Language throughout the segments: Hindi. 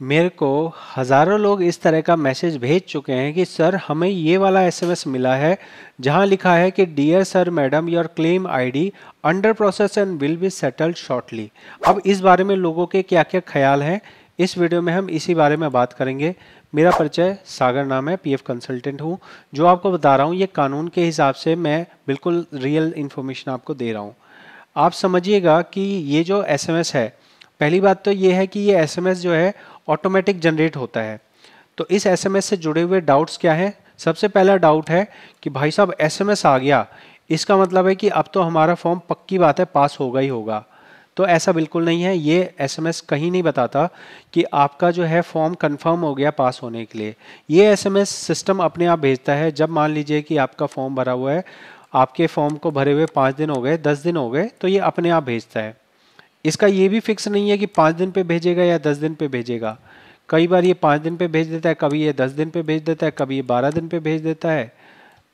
मेरे को हज़ारों लोग इस तरह का मैसेज भेज चुके हैं कि सर हमें ये वाला एसएमएस मिला है जहां लिखा है कि dear sir madam your claim ID under process and will be settled shortly. अब इस बारे में लोगों के क्या क्या ख्याल हैं, इस वीडियो में हम इसी बारे में बात करेंगे। मेरा परिचय सागर नाम है, पीएफ कंसल्टेंट हूँ। जो आपको बता रहा हूँ ये कानून के हिसाब से मैं बिल्कुल रियल इन्फॉर्मेशन आपको दे रहा हूँ। आप समझिएगा कि ये जो एसएमएस है, पहली बात तो ये है कि ये एसएमएस जो है ऑटोमेटिक जनरेट होता है। तो इस एसएमएस से जुड़े हुए डाउट्स क्या हैं? सबसे पहला डाउट है कि भाई साहब एसएमएस आ गया, इसका मतलब है कि अब तो हमारा फॉर्म पक्की बात है पास होगा ही होगा। तो ऐसा बिल्कुल नहीं है। ये एसएमएस कहीं नहीं बताता कि आपका जो है फॉर्म कंफर्म हो गया पास होने के लिए। ये एसएमएस सिस्टम अपने आप भेजता है। जब मान लीजिए कि आपका फॉर्म भरा हुआ है, आपके फॉर्म को भरे हुए 5 दिन हो गए, 10 दिन हो गए, तो ये अपने आप भेजता है। इसका ये भी फिक्स नहीं है कि 5 दिन पे भेजेगा या 10 दिन पे भेजेगा। कई बार ये 5 दिन पे भेज देता है, कभी ये 10 दिन पे भेज देता है, कभी ये 12 दिन पे भेज देता है।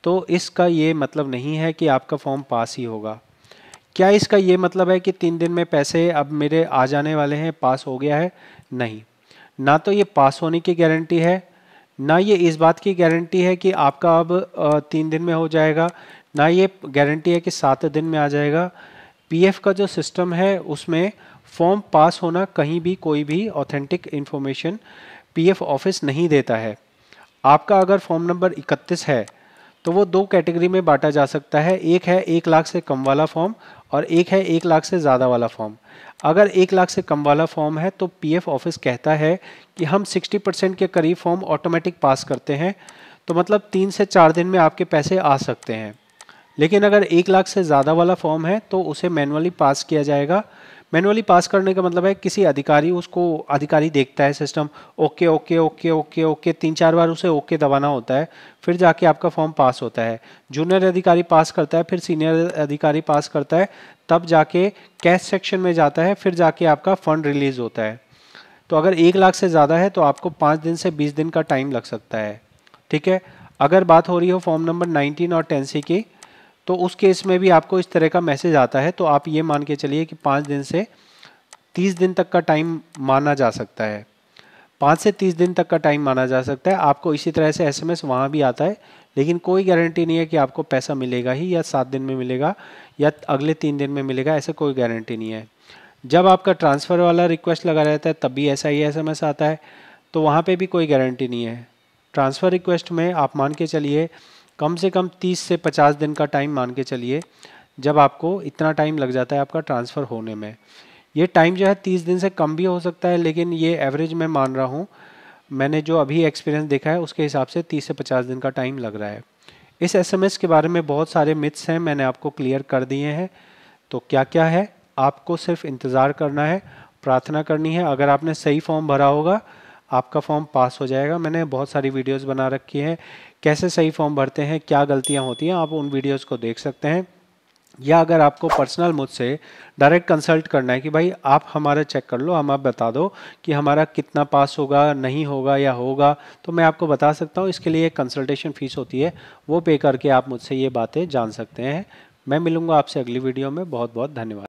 तो इसका ये मतलब नहीं है कि आपका फॉर्म पास ही होगा। क्या इसका ये मतलब है कि 3 दिन में पैसे अब मेरे आ जाने वाले हैं, पास हो गया है? नहीं। ना तो ये पास होने की गारंटी है, ना ये इस बात की गारंटी है कि आपका अब 3 दिन में हो जाएगा, ना ये गारंटी है कि 7 दिन में आ जाएगा। पीएफ का जो सिस्टम है उसमें फॉर्म पास होना कहीं भी कोई भी ऑथेंटिक इन्फॉर्मेशन पीएफ ऑफिस नहीं देता है। आपका अगर फॉर्म नंबर 31 है तो वो 2 कैटेगरी में बांटा जा सकता है। एक है 1 लाख से कम वाला फॉर्म और एक है 1 लाख से ज़्यादा वाला फॉर्म। अगर 1 लाख से कम वाला फॉर्म है तो पीएफ ऑफिस कहता है कि हम 60% के करीब फॉर्म ऑटोमेटिक पास करते हैं, तो मतलब 3 से 4 दिन में आपके पैसे आ सकते हैं। लेकिन अगर 1 लाख से ज़्यादा वाला फॉर्म है तो उसे मैनुअली पास किया जाएगा। मैनुअली पास करने का मतलब है किसी अधिकारी, उसको अधिकारी देखता है system, okay okay okay okay okay 3-4 बार उसे ओके दबाना होता है, फिर जाके आपका फॉर्म पास होता है। जूनियर अधिकारी पास करता है, फिर सीनियर अधिकारी पास करता है, तब जाके कैश सेक्शन में जाता है, फिर जाके आपका फंड रिलीज होता है। तो अगर 1 लाख से ज़्यादा है तो आपको 5 दिन से 20 दिन का टाइम लग सकता है। ठीक है। अगर बात हो रही हो फॉर्म नंबर 19 और 10C की, तो उस केस में भी आपको इस तरह का मैसेज आता है, तो आप ये मान के चलिए कि 5 दिन से 30 दिन तक का टाइम माना जा सकता है। 5 से 30 दिन तक का टाइम माना जा सकता है। आपको इसी तरह से एसएमएस वहाँ भी आता है, लेकिन कोई गारंटी नहीं है कि आपको पैसा मिलेगा ही या 7 दिन में मिलेगा या अगले 3 दिन में मिलेगा, ऐसा कोई गारंटी नहीं है। जब आपका ट्रांसफ़र वाला रिक्वेस्ट लगा रहता है तब भी ऐसा ही एसएमएस आता है, तो वहाँ पे भी कोई गारंटी नहीं है। ट्रांसफ़र रिक्वेस्ट में आप मान के चलिए कम से कम 30 से 50 दिन का टाइम मान के चलिए, जब आपको इतना टाइम लग जाता है आपका ट्रांसफ़र होने में। ये टाइम जो है 30 दिन से कम भी हो सकता है, लेकिन ये एवरेज मैं मान रहा हूँ। मैंने जो अभी एक्सपीरियंस देखा है उसके हिसाब से 30 से 50 दिन का टाइम लग रहा है। इस एसएमएस के बारे में बहुत सारे मिथ्स हैं, मैंने आपको क्लियर कर दिए हैं। तो क्या क्या है, आपको सिर्फ इंतज़ार करना है, प्रार्थना करनी है। अगर आपने सही फॉर्म भरा होगा आपका फॉर्म पास हो जाएगा। मैंने बहुत सारी वीडियोस बना रखी हैं कैसे सही फॉर्म भरते हैं, क्या गलतियां होती हैं, आप उन वीडियोस को देख सकते हैं। या अगर आपको पर्सनल मुझसे डायरेक्ट कंसल्ट करना है कि भाई आप हमारा चेक कर लो, हम आप बता दो कि हमारा कितना पास होगा, नहीं होगा या होगा, तो मैं आपको बता सकता हूँ। इसके लिए एक कंसल्टेशन फ़ीस होती है, वो पे करके आप मुझसे ये बातें जान सकते हैं। मैं मिलूँगा आपसे अगली वीडियो में। बहुत बहुत धन्यवाद।